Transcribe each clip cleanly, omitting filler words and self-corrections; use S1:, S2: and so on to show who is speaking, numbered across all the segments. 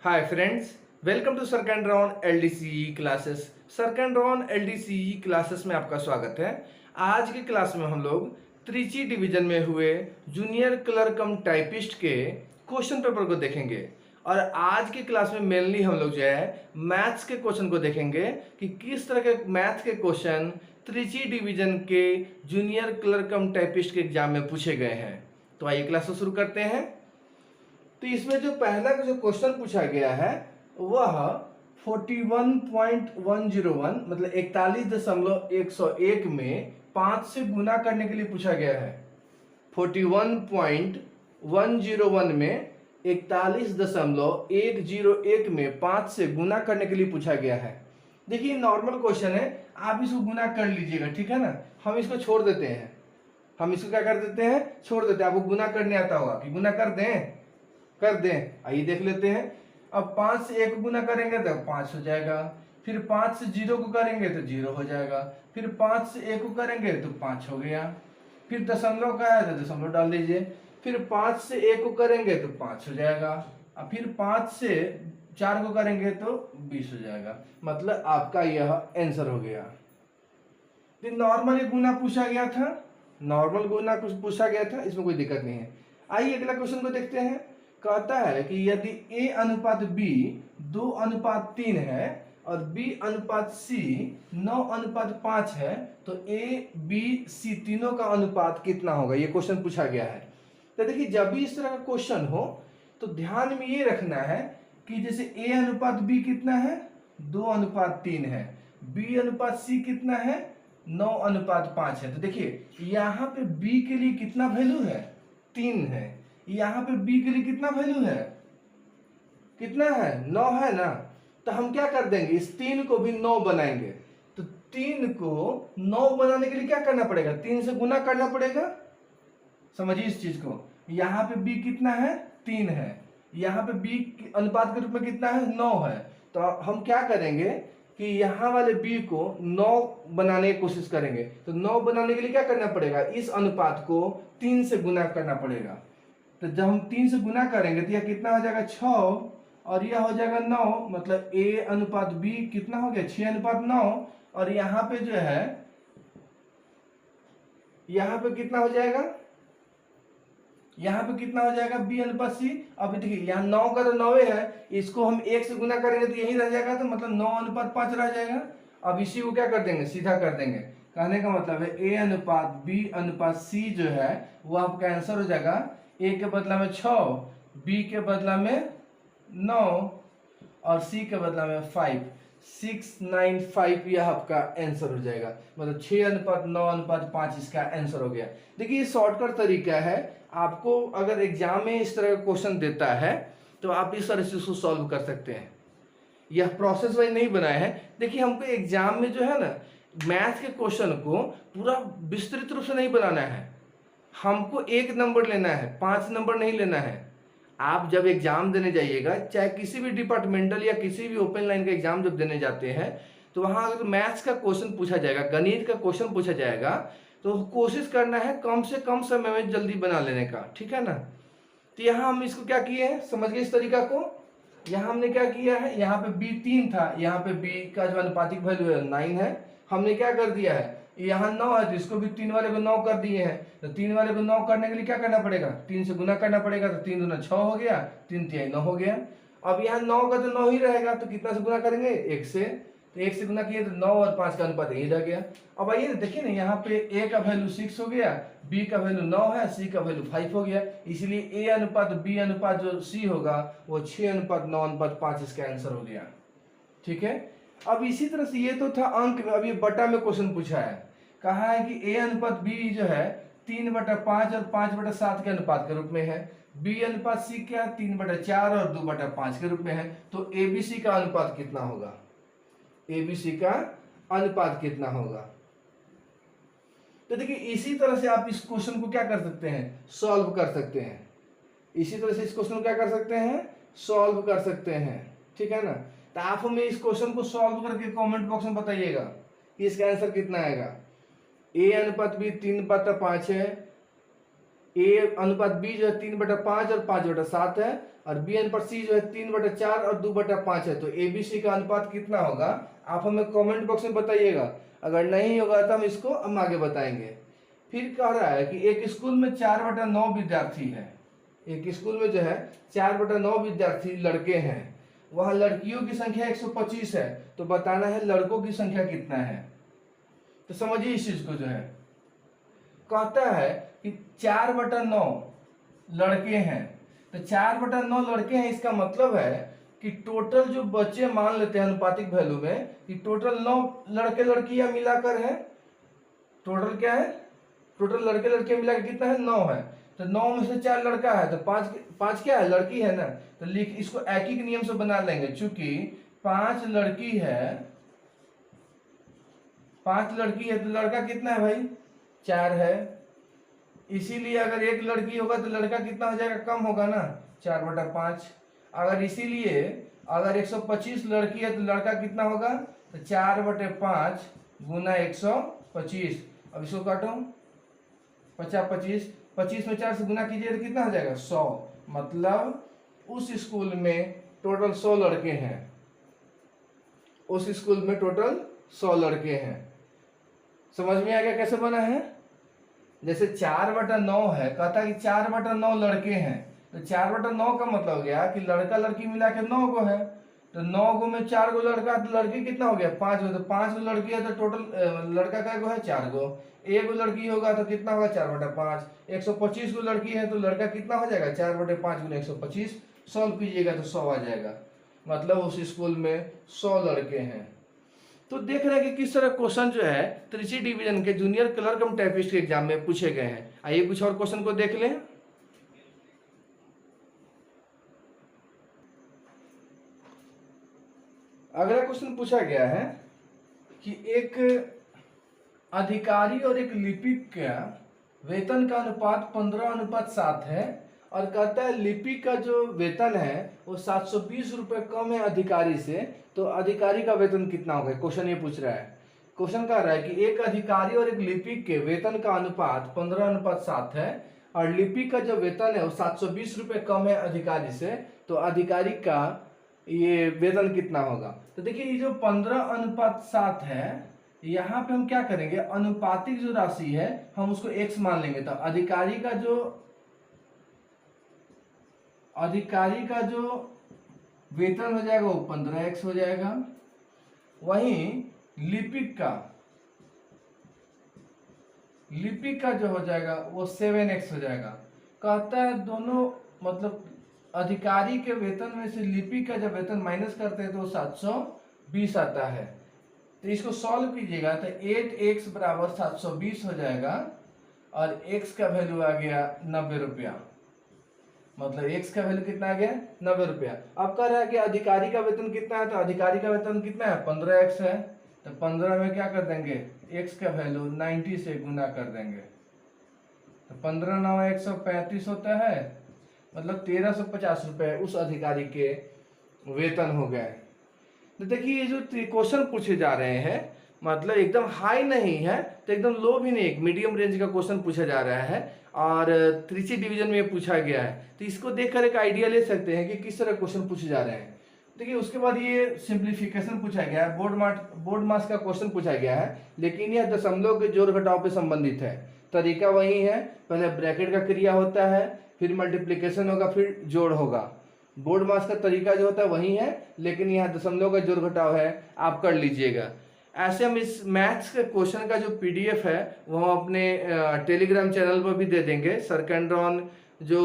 S1: Hi friends, welcome to सरकैंड्रॉन LDCE classes. सरकैंड्रॉन LDCE classes में आपका स्वागत है। आज की क्लास में हम लोग त्रिची डिवीजन में हुए जूनियर क्लर्क कम टाइपिस्ट के क्वेश्चन पेपर को देखेंगे। और आज की क्लास में मेनली हम लोग जो है मैथ्स के क्वेश्चन को देखेंगे कि किस तरह के मैथ्स के क्वेश्चन त्रिची डिवीजन के जूनियर क्लर्क कम टाइपिस्ट के एग्जाम में पूछे गए हैं। तो आइए क्लास को शुरू करते हैं। तो इसमें जो पहला जो क्वेश्चन पूछा गया है वह 41.101 मतलब 41.101 में 5 से गुना करने के लिए पूछा गया है। 41.101 में 41.101 में 5 से गुना करने के लिए पूछा गया है। देखिए नॉर्मल क्वेश्चन है, आप इसको गुना कर लीजिएगा, ठीक है ना। हम इसको छोड़ देते हैं, हम इसको क्या कर देते हैं, छोड़ देते हैं। आपको गुना करने आता होगा कि गुना कर दें, कर दें। आइए देख लेते हैं। अब 5 से 1 गुना करेंगे तो 5 हो जाएगा, फिर 5 से 0 को करेंगे तो 0 हो जाएगा, फिर 5 से 1 को करेंगे तो 5 हो गया, फिर दशमलव का है तो दशमलव डाल दीजिए, फिर 5 से 1 को करेंगे तो 5 हो जाएगा, और फिर 5 से 4 को करेंगे तो 20 हो जाएगा। मतलब आपका यह आंसर हो गया। नॉर्मल गुना पूछा गया था, नॉर्मल गुना कुछ पूछा गया था, इसमें कोई दिक्कत नहीं है। आइए अगला क्वेश्चन को देखते हैं। कहता है कि यदि a अनुपात b 2:3 है और b अनुपात c 9:5 है तो a b c तीनों का अनुपात कितना होगा, ये क्वेश्चन पूछा गया है। तो देखिए जब भी इस तरह का क्वेश्चन हो तो ध्यान में ये रखना है कि जैसे a अनुपात b कितना है 2:3 है, b अनुपात c कितना है 9:5 है। तो देखिए यहाँ पे b के लिए कितना वैल्यू है 3 है, यहाँ पे b के लिए कितना वैल्यू है, कितना है 9 है ना। तो हम क्या कर देंगे, इस 3 को भी 9 बनाएंगे। तो 3 को 9 बनाने के लिए क्या करना पड़ेगा, 3 से गुना करना पड़ेगा। समझिए इस चीज को। यहाँ पे b कितना है 3 है, यहाँ पे b अनुपात के रूप में कितना है 9 है। तो हम क्या करेंगे कि यहाँ वाले b को 9 बनाने की कोशिश करेंगे। तो 9 बनाने के लिए क्या करना पड़ेगा, इस अनुपात को 3 से गुना करना पड़ेगा। तो जब हम 3 से गुना करेंगे तो यह कितना हो जाएगा 6 और यह हो जाएगा 9, मतलब a अनुपात b कितना हो गया 6:9। और यहाँ पे जो है यहाँ पे कितना हो जाएगा, यहाँ पे कितना हो जाएगा b अनुपात c। अब देखिए यहाँ 9 का तो 9 है, इसको हम 1 से गुना करेंगे तो यही रह जाएगा, तो मतलब 9:5 रह जाएगा। अब इसी को क्या कर देंगे, सीधा कर देंगे। कहने का मतलब है a अनुपात b अनुपात c जो है वो आपका आंसर हो जाएगा a के बदला में 6, b के बदला में 9 और c के बदला में 5, 695 यह आपका आंसर हो जाएगा। मतलब 6:9:5 इसका आंसर हो गया। देखिए ये शॉर्टकट तरीका है, आपको अगर एग्जाम में इस तरह का क्वेश्चन देता है तो आप इस तरह से उसको सॉल्व कर सकते हैं। यह प्रोसेस वाइज नहीं बनाया है। देखिए हमको एग्जाम में जो है ना मैथ के क्वेश्चन को पूरा विस्तृत रूप से नहीं बनाना है, हमको 1 नंबर लेना है, 5 नंबर नहीं लेना है। आप जब एग्जाम देने जाइएगा, चाहे किसी भी डिपार्टमेंटल या किसी भी ओपन लाइन का एग्जाम जब देने जाते हैं, तो वहां अगर मैथ्स का क्वेश्चन पूछा जाएगा, गणित का क्वेश्चन पूछा जाएगा, तो कोशिश करना है कम से कम समय में जल्दी बना लेने का, ठीक है ना। तो यहाँ हम इसको क्या किए हैं, समझ गए इस तरीका को। यहाँ हमने क्या किया है, यहाँ पे b 3 था, यहाँ पे b का जो अनुपातिक वैल्यू है 9 है। हमने क्या कर दिया है, यहाँ 9 है तो इसको भी 3 वाले को 9 कर दिए हैं। तो 3 वाले को 9 करने के लिए क्या करना पड़ेगा, 3 से गुना करना पड़ेगा। तो 3 दूना 6 हो गया, 3 3 9 हो गया। अब यहाँ 9 का तो 9 ही रहेगा, तो कितना से गुना करेंगे 1 से। तो 1 से गुना किए तो 9 और 5 का अनुपात यही रह गया। अब आइए देखिए ना, यहाँ पे a का वैल्यू 6 हो गया, b का वैल्यू 9 है, c का वैल्यू 5 हो गया। इसलिए a अनुपात b अनुपात जो c होगा वो 6:9:5 इसका आंसर हो गया, ठीक है। अब इसी तरह से ये तो था अंक में। अब ये बटा में क्वेश्चन पूछा है, कहा है कि a अनुपात b जो है 3/5 और 5/7 के अनुपात के रूप में है, b अनुपात c क्या 3/4 और 2/5 के रूप में है। तो abc का अनुपात कितना होगा, abc का अनुपात कितना होगा। तो देखिए इसी तरह से आप इस क्वेश्चन को क्या कर सकते हैं, सॉल्व कर सकते हैं। इसी तरह से इस क्वेश्चन को क्या कर सकते हैं, सॉल्व कर सकते हैं, ठीक है ना। तो आप हमें इस क्वेश्चन को सॉल्व करके कमेंट बॉक्स में बताइएगा कि इसका आंसर कितना आएगा। a अनुपात b 3/5 है, ए अनुपात बी जो है 3/5 और 5/7 है, और बी अनुपात सी जो है 3/4 और 2/5 है। तो ए बी सी का अनुपात कितना होगा, आप हमें कमेंट बॉक्स में बताइएगा। अगर नहीं होगा तो हम इसको हम आगे बताएंगे। फिर कह रहा है कि एक स्कूल में 4/9 विद्यार्थी है। एक स्कूल में जो है 4/9 विद्यार्थी लड़के हैं, वहां लड़कियों की संख्या 125 है, तो बताना है लड़कों की संख्या कितना है। तो समझिए इस चीज को जो है, कहता है कि 4/9 लड़के हैं, तो 4/9 लड़के हैं, इसका मतलब है कि टोटल जो बच्चे मान लेते हैं अनुपातिक वैल्यू में कि टोटल 9 लड़के लड़कियां मिलाकर है। टोटल क्या है, टोटल लड़के लड़कियां मिलाकर कितना है, 9 है। तो 9 में से 4 लड़का है, तो 5 क्या है, लड़की है ना। तो लिख इसको एक ही नियम से बना लेंगे, चूंकि 5 लड़की है, 5 लड़की है तो लड़का कितना है भाई, 4 है। इसीलिए अगर एक लड़की होगा तो लड़का कितना हो जाएगा, कम होगा ना, 4/5। अगर इसीलिए अगर 125 लड़की है तो लड़का कितना होगा, तो 4/5 गुना 125। अब इसको काटो, 50 25 में 4 से गुना कीजिए तो कितना हो जाएगा, 100। मतलब उस स्कूल में टोटल 100 लड़के हैं, उस स्कूल में टोटल 100 लड़के हैं। समझ में आ गया कैसे बना है। जैसे 4/9 है, कहता है कि 4/9 लड़के हैं, तो 4/9 का मतलब हो गया कि लड़का लड़की मिला के 9 को है। तो 9 गो में 4 गो लड़का, तो लड़की कितना हो गया, 5 गो। तो 5 गो लड़की है तो टोटल लड़का क्या गो है, 4 गो। एक गो लड़की होगा तो कितना होगा, 4/5। 125 गो लड़की है तो लड़का कितना हो जाएगा, 4/5 गुना 125। सॉल्व कीजिएगा तो 100 आ जाएगा। मतलब उस स्कूल में 100 लड़के हैं। तो देख रहे हैं कि किस तरह क्वेश्चन जो है त्रिची डिवीजन के जूनियर क्लर्क कम टाइपिस्ट के एग्जाम में पूछे गए हैं। आइए कुछ और क्वेश्चन को देख लें। अगला क्वेश्चन पूछा गया है कि एक अधिकारी और एक लिपिक का वेतन का अनुपात 15:7 है, और कहता है लिपिक का जो वेतन है वो 720 रुपये कम है अधिकारी से, तो अधिकारी का वेतन कितना होगा। क्वेश्चन ये पूछ रहा है। क्वेश्चन कह रहा है कि एक अधिकारी और एक लिपिक के वेतन का अनुपात 15:7 है, और लिपिक का जो वेतन है वो 720 रुपये कम है अधिकारी से, तो अधिकारी का ये वेतन कितना होगा। तो देखिए ये जो 15:7 है, यहाँ पे हम क्या करेंगे, अनुपातिक जो राशि है हम उसको x मान लेंगे। तो अधिकारी का जो वेतन हो जाएगा वो 15x हो जाएगा। वहीं लिपिक का जो हो जाएगा वो 7x हो जाएगा। कहता है दोनों मतलब अधिकारी के वेतन में से लिपिक का जब वेतन माइनस करते हैं तो 720 आता है। तो इसको सॉल्व कीजिएगा तो 8x बराबर 720 हो जाएगा, और x का वैल्यू आ गया 90 रुपया। मतलब x का वैल्यू कितना आ गया, 90 रुपया। अब कह रहा है कि अधिकारी का वेतन कितना है, तो अधिकारी का वेतन कितना है, 15x है। तो 15 में क्या कर देंगे, x का वैल्यू 90 से गुना कर देंगे। तो 15 9 135 होता है, मतलब 1350 रुपए उस अधिकारी के वेतन हो गए। तो देखिए ये जो क्वेश्चन पूछे जा रहे हैं मतलब एकदम हाई नहीं है तो एकदम लो भी नहीं, एक मीडियम रेंज का क्वेश्चन पूछा जा रहा है, और त्रिची डिवीजन में पूछा गया है। तो इसको देखकर एक आइडिया ले सकते हैं कि किस तरह क्वेश्चन पूछे जा रहे हैं। देखिए उसके बाद ये सिंप्लीफिकेशन पूछा गया है, बोर्ड मास का क्वेश्चन पूछा गया है, लेकिन यह दशमलव के जोड़ घटाव पे संबंधित है। तरीका वही है, पहले ब्रैकेट का क्रिया होता है, फिर मल्टीप्लीकेशन होगा, फिर जोड़ होगा। बोर्ड मास का तरीका जो होता है वही है, लेकिन यहाँ दशमलव का जोड़ घटाव है, आप कर लीजिएगा। ऐसे हम इस मैथ्स के क्वेश्चन का जो पीडीएफ है वो हम अपने टेलीग्राम चैनल पर भी दे देंगे। सरकैंड्रॉन जो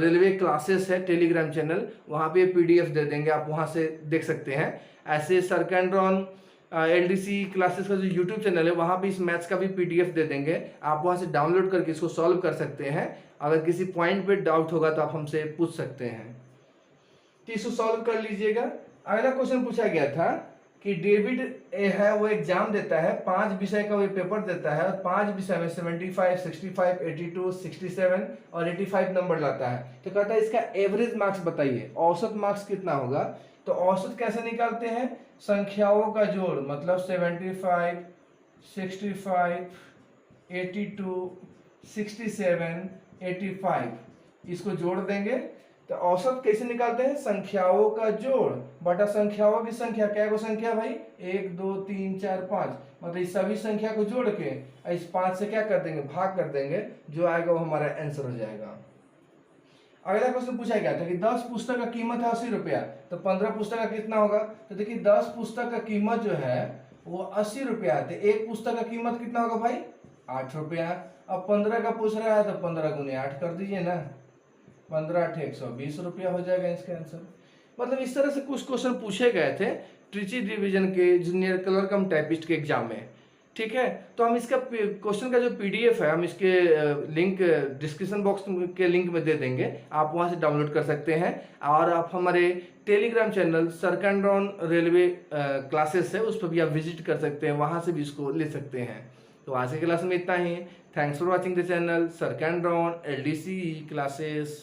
S1: रेलवे क्लासेस है टेलीग्राम चैनल, वहाँ पे पीडीएफ दे देंगे, आप वहाँ से देख सकते हैं। ऐसे सरकैंड्रॉन एलडीसी क्लासेस का जो यूट्यूब चैनल है वहाँ पे इस मैथ्स का भी पीडीएफ दे देंगे, आप वहाँ से डाउनलोड करके इसको सॉल्व कर सकते हैं। अगर किसी पॉइंट पे डाउट होगा तो आप हमसे पूछ सकते हैं, तो इसको सॉल्व कर लीजिएगा। अगला क्वेश्चन पूछा गया था कि डेविड है वो एग्जाम देता है, 5 विषय का वो पेपर देता है, और 5 विषय में 75, 65, 82, 67 और 85 नंबर लाता है। तो कहता है इसका एवरेज मार्क्स बताइए, औसत मार्क्स कितना होगा। तो औसत कैसे निकालते हैं, संख्याओं का जोड़, मतलब 75, 65, 82, 67 85, इसको जोड़ देंगे तो औसत कैसे निकालते हैं, संख्याओं का जोड़ बटा संख्याओं की संख्या। क्या को संख्या भाई, 1 2 3 4 5, मतलब इस सभी संख्या को जोड़ के इस 5 से क्या कर देंगे, भाग कर देंगे, जो आएगा वो हमारा आंसर हो जाएगा। अगला क्वेश्चन पूछा गया था कि 10 पुस्तक का कीमत है 80 रुपया, तो 15 पुस्तक का कितना होगा। तो देखिए 10 पुस्तक का कीमत जो है वो 80 रुपया है, तो एक पुस्तक का कीमत कितना होगा भाई, 8 रुपया। अब 15 का पूछ रहा है तो 15 गुने 8 कर दीजिए ना, 15 8 120 रुपया हो जाएगा इसका आंसर। मतलब इस तरह से कुछ क्वेश्चन पूछे गए थे ट्रिची डिवीजन के जूनियर क्लर्क कम टाइपिस्ट के एग्जाम में, ठीक है। तो हम इसका क्वेश्चन का जो पीडीएफ है हम इसके लिंक डिस्क्रिप्शन बॉक्स के लिंक में दे देंगे, आप वहां से डाउनलोड कर सकते हैं। और आप हमारे टेलीग्राम चैनल सरकैंड्रॉन रेलवे क्लासेस है उस पर भी आप विजिट कर सकते हैं, वहां से भी इसको ले सकते हैं। तो आज की क्लास में इतना ही। Thanks for watching the channel सरकैंड्रॉन LDC क्लासेस।